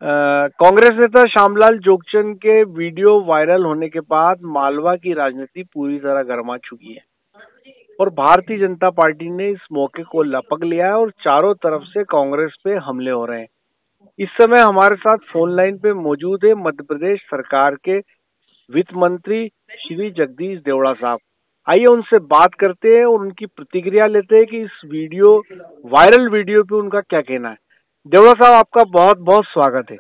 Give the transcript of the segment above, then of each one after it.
कांग्रेस नेता श्यामलाल जोगचंद के video viral होने के बाद मालवा की राजनीति पूरी तरह गर्मा चुकी है और भारतीय जनता पार्टी ने इस मौके को लपक लिया है और चारों तरफ से कांग्रेस पे हमले हो रहे हैं। इस समय हमारे साथ फोन लाइन पे मौजूद है मध्य प्रदेश सरकार के वित्त मंत्री श्री जगदीश देवड़ा साहब। आइए उनसे बात करते हैं और उनकी प्रतिक्रिया लेते हैं कि इस वायरल वीडियो पे उनका क्या कहना है। देवड़ा साहब, आपका बहुत बहुत स्वागत है।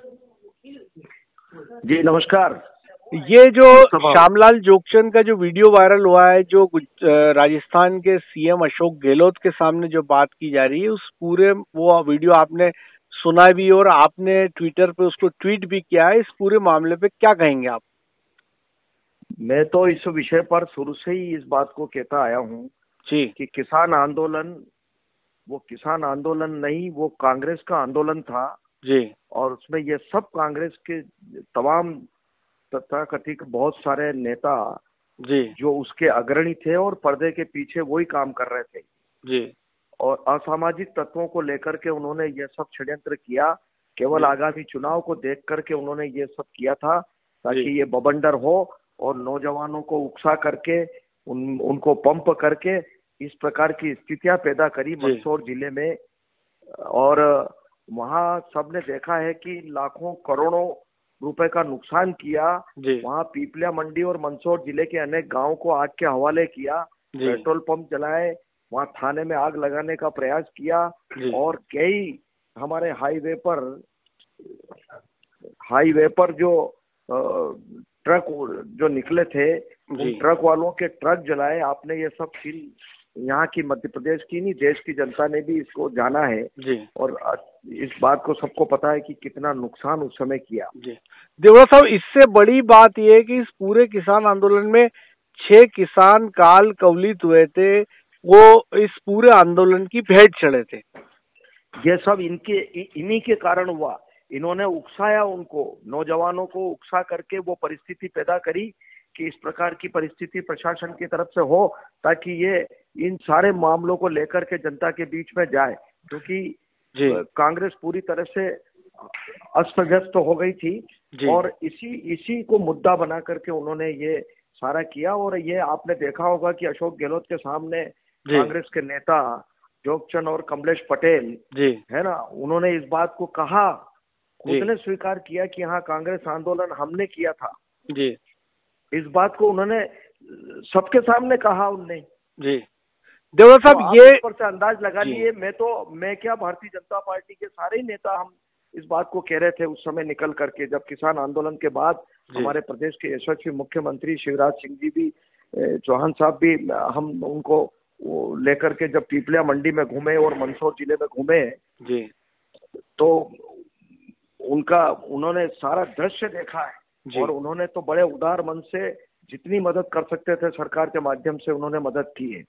जी नमस्कार। ये जो श्यामलाल जोगचंद का जो वीडियो वायरल हुआ है, जो राजस्थान के सीएम अशोक गहलोत के सामने जो बात की जा रही है, उस पूरे वो वीडियो आपने सुना भी और आपने ट्विटर पे उसको ट्वीट भी किया है। इस पूरे मामले पे क्या कहेंगे आप? मैं तो इस विषय पर शुरू से ही इस बात को कहता आया हूँ कि किसान आंदोलन वो किसान आंदोलन नहीं, वो कांग्रेस का आंदोलन था जी। और उसमें ये सब कांग्रेस के तमाम तथाकथित बहुत सारे नेता जी जो उसके अग्रणी थे और पर्दे के पीछे वही काम कर रहे थे जी। और असामाजिक तत्वों को लेकर के उन्होंने ये सब षड्यंत्र किया। केवल आगामी चुनाव को देख करके उन्होंने ये सब किया था ताकि ये बवंडर हो और नौजवानों को उकसा करके उनको पंप करके इस प्रकार की स्थितियां पैदा करी मंदसौर जिले में। और वहां सबने देखा है कि लाखों करोड़ों रुपए का नुकसान किया। वहां पीपलिया मंडी और मंदसौर जिले के अनेक गांवों को आग के हवाले किया, पेट्रोल पंप जलाए, वहां थाने में आग लगाने का प्रयास किया और कई हमारे हाईवे पर जो ट्रक जो निकले थे उन ट्रक वालों के ट्रक जलाए। आपने ये सब सीन यहाँ की मध्य प्रदेश की नहीं, देश की जनता ने भी इसको जाना है और इस बात को सबको पता है कि कितना नुकसान उस समय किया। देवड़ा साहब, इससे बड़ी बात यह है कि इस पूरे किसान आंदोलन में 6 किसान काल कवलित हुए थे, वो इस पूरे आंदोलन की भेंट चढ़े थे। ये सब इन्हीं के कारण हुआ। इन्होंने उकसाया, उनको नौजवानों को उकसा करके वो परिस्थिति पैदा करी कि इस प्रकार की परिस्थिति प्रशासन की तरफ से हो ताकि ये इन सारे मामलों को लेकर के जनता के बीच में जाए, क्योंकि कांग्रेस पूरी तरह से अस्त व्यस्त हो गई थी और इसी को मुद्दा बना करके उन्होंने ये सारा किया। और ये आपने देखा होगा कि अशोक गहलोत के सामने कांग्रेस के नेता जोगचंद और कमलेश पटेल है ना, उन्होंने इस बात को कहा, खुद ने स्वीकार किया कि हाँ कांग्रेस आंदोलन हमने किया था। इस बात को उन्होंने सबके सामने कहा उनने। देवड़ा साहब, ये ऊपर से अंदाज लगा लिए। मैं क्या, भारतीय जनता पार्टी के सारे ही नेता हम इस बात को कह रहे थे उस समय निकल करके, जब किसान आंदोलन के बाद हमारे प्रदेश के यशस्वी मुख्यमंत्री शिवराज सिंह जी भी, चौहान साहब भी, हम उनको लेकर के जब पीपलिया मंडी में घूमे और मंदसौर जिले में घूमे तो उन्होंने सारा दृश्य देखा है और उन्होंने तो बड़े उदार मन से जितनी मदद कर सकते थे सरकार के माध्यम से उन्होंने मदद की है।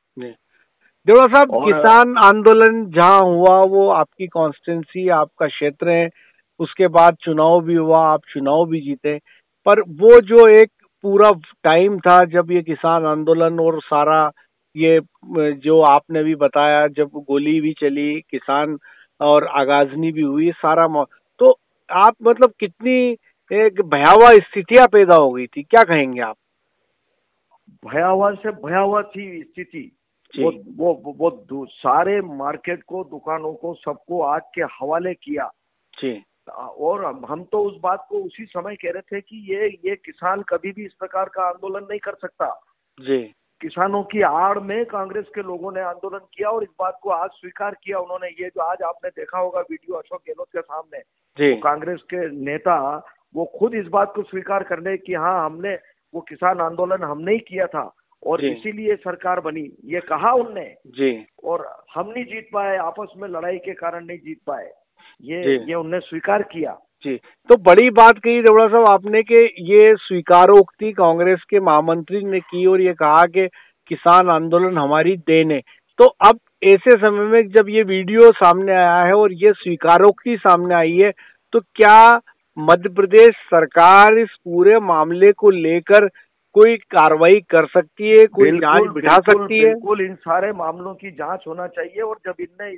देवड़ा साहब, किसान आंदोलन जहाँ हुआ वो आपकी कॉन्स्टिट्यूंसी, आपका क्षेत्र है, उसके बाद चुनाव भी हुआ, आप चुनाव भी जीते, पर वो जो एक पूरा टाइम था जब ये किसान आंदोलन और सारा ये जो आपने भी बताया, जब गोली भी चली, किसान और आगाजनी भी हुई, सारा तो आप मतलब कितनी एक भयावह स्थितियां पैदा हो गई थी, क्या कहेंगे आप? भयावह से भयावह थी स्थिति। वो सारे मार्केट को, दुकानों को, सबको आग के हवाले किया और हम तो उस बात को उसी समय कह रहे थे कि ये किसान कभी भी इस प्रकार का आंदोलन नहीं कर सकता। किसानों की आड़ में कांग्रेस के लोगों ने आंदोलन किया और इस बात को आज स्वीकार किया उन्होंने। ये जो आज आपने देखा होगा वीडियो अशोक गहलोत के सामने, तो कांग्रेस के नेता वो खुद इस बात को स्वीकार करने की हाँ हमने वो किसान आंदोलन हमने ही किया था और इसीलिए सरकार बनी, ये कहा उनने। और हम नहीं जीत पाए, आपस में लड़ाई के कारण नहीं जीत पाए, ये उनने स्वीकार किया। तो बड़ी बात कही देवड़ा साहब आपने कि ये स्वीकारोक्ति कांग्रेस के महामंत्री ने की और ये कहा कि किसान आंदोलन हमारी देन है। तो अब ऐसे समय में जब ये वीडियो सामने आया है और ये स्वीकारोक्ति सामने आई है, तो क्या मध्य प्रदेश सरकार इस पूरे मामले को लेकर कोई कार्रवाई कर सकती है, कोई जांच बिठा सकती है? बिल्कुल, इन सारे मामलों की जांच होना चाहिए और जब इनने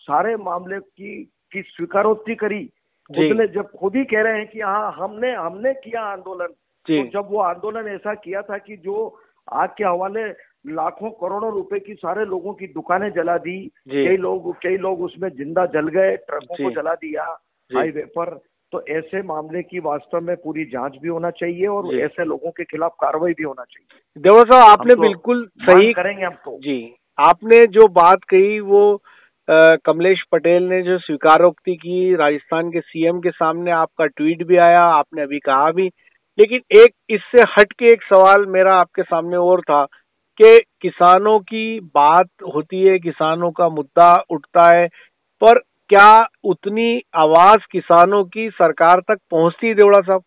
सारे मामले की स्वीकारोक्ति करी खुद ही कह रहे हैं कि हाँ हमने किया आंदोलन। तो जब वो आंदोलन ऐसा किया था कि जो आग के हवाले लाखों करोड़ों रुपए की सारे लोगों की दुकानें जला दी, कई लोग उसमें जिंदा जल गए, ट्रकों को जला दिया हाईवे पर। तो ऐसे मामले की वास्तव में पूरी जांच भी होना चाहिए और ऐसे लोगों के खिलाफ कार्रवाई भी होना चाहिए। देवड़ा साहब, आपने बिल्कुल सही करेंगे हम तो। जी, आपने जो बात कही वो कमलेश पटेल ने जो स्वीकारोक्ति की राजस्थान के सीएम के सामने, आपका ट्वीट भी आया, आपने अभी कहा भी, लेकिन एक इससे हट के एक सवाल मेरा आपके सामने और था कि किसानों की बात होती है, किसानों का मुद्दा उठता है, पर क्या उतनी आवाज किसानों की सरकार तक पहुंचती? देवड़ा साहब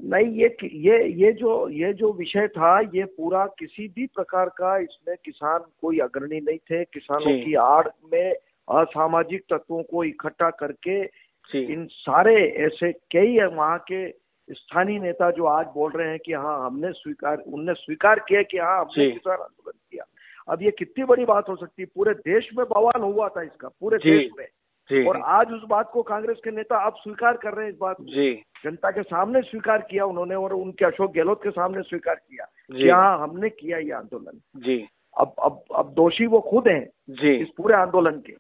नहीं, ये जो विषय था, ये पूरा किसी भी प्रकार का, इसमें किसान कोई अग्रणी नहीं थे। किसानों की आड़ में असामाजिक तत्वों को इकट्ठा करके इन सारे ऐसे कई वहां के स्थानीय नेता जो आज बोल रहे हैं कि हाँ उनने स्वीकार किया कि हाँ हमने किसान आंदोलन किया। अब ये कितनी बड़ी बात हो सकती है? पूरे देश में बवाल हुआ था इसका, पूरे देश में। और आज उस बात को कांग्रेस के नेता अब स्वीकार कर रहे हैं। इस बात को जनता के सामने स्वीकार किया उन्होंने और उनके अशोक गहलोत के सामने स्वीकार किया कि हाँ हमने किया ये आंदोलन। अब दोषी वो खुद हैं इस पूरे आंदोलन के।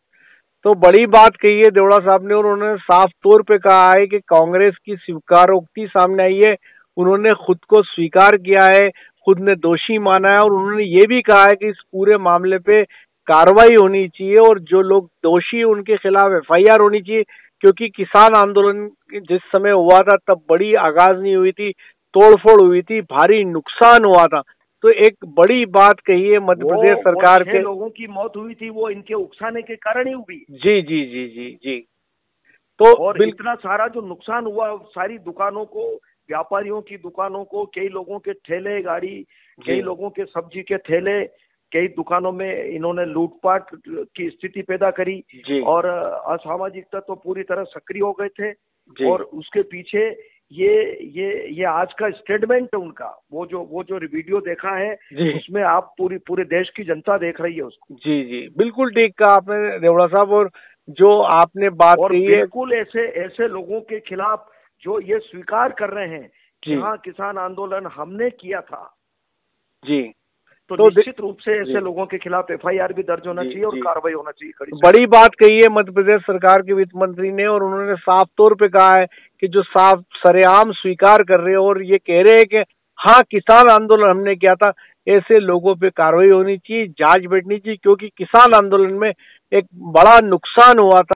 तो बड़ी बात कही है देवड़ा साहब ने, और उन्होंने साफ तौर पे कहा है कि कांग्रेस की स्वीकारोक्ति सामने आई है, उन्होंने खुद को स्वीकार किया है, खुद ने दोषी माना है, और उन्होंने ये भी कहा है कि इस पूरे मामले पे कार्रवाई होनी चाहिए और जो लोग दोषी उनके खिलाफ एफआईआर होनी चाहिए, क्योंकि किसान आंदोलन जिस समय हुआ था तब बड़ी आगाज नहीं हुई थी, तोड़फोड़ हुई थी, भारी नुकसान हुआ था। तो एक बड़ी बात कही है मध्य प्रदेश सरकार के, लोगों की मौत हुई थी वो इनके उकसाने के कारण ही हुई। जी। तो और इतना सारा जो नुकसान हुआ, सारी दुकानों को, व्यापारियों की दुकानों को, कई लोगों के ठेले गाड़ी, कई लोगों के सब्जी के ठेले, कई दुकानों में इन्होंने लूटपाट की स्थिति पैदा करी और असामाजिक तत्व पूरी तरह सक्रिय हो गए थे। और उसके पीछे ये आज का स्टेटमेंट है उनका, वो जो वीडियो देखा है उसमें आप पूरे देश की जनता देख रही है उसको। जी बिल्कुल ठीक कहा आपने देवड़ा साहब। और जो आपने बात कही है, बिल्कुल ऐसे लोगों के खिलाफ जो ये स्वीकार कर रहे हैं कि हाँ किसान आंदोलन हमने किया था, तो निश्चित रूप से ऐसे लोगों के खिलाफ एफआईआर भी दर्ज होना चाहिए और कार्रवाई होना चाहिए। बड़ी बात कही है मध्य प्रदेश सरकार के वित्त मंत्री ने, और उन्होंने साफ तौर पे कहा है कि जो साफ सरेआम स्वीकार कर रहे हैं और ये कह रहे हैं कि हाँ किसान आंदोलन हमने किया था, ऐसे लोगों पे कार्रवाई होनी चाहिए, जांच बैठनी चाहिए, क्योंकि किसान आंदोलन में एक बड़ा नुकसान हुआ था।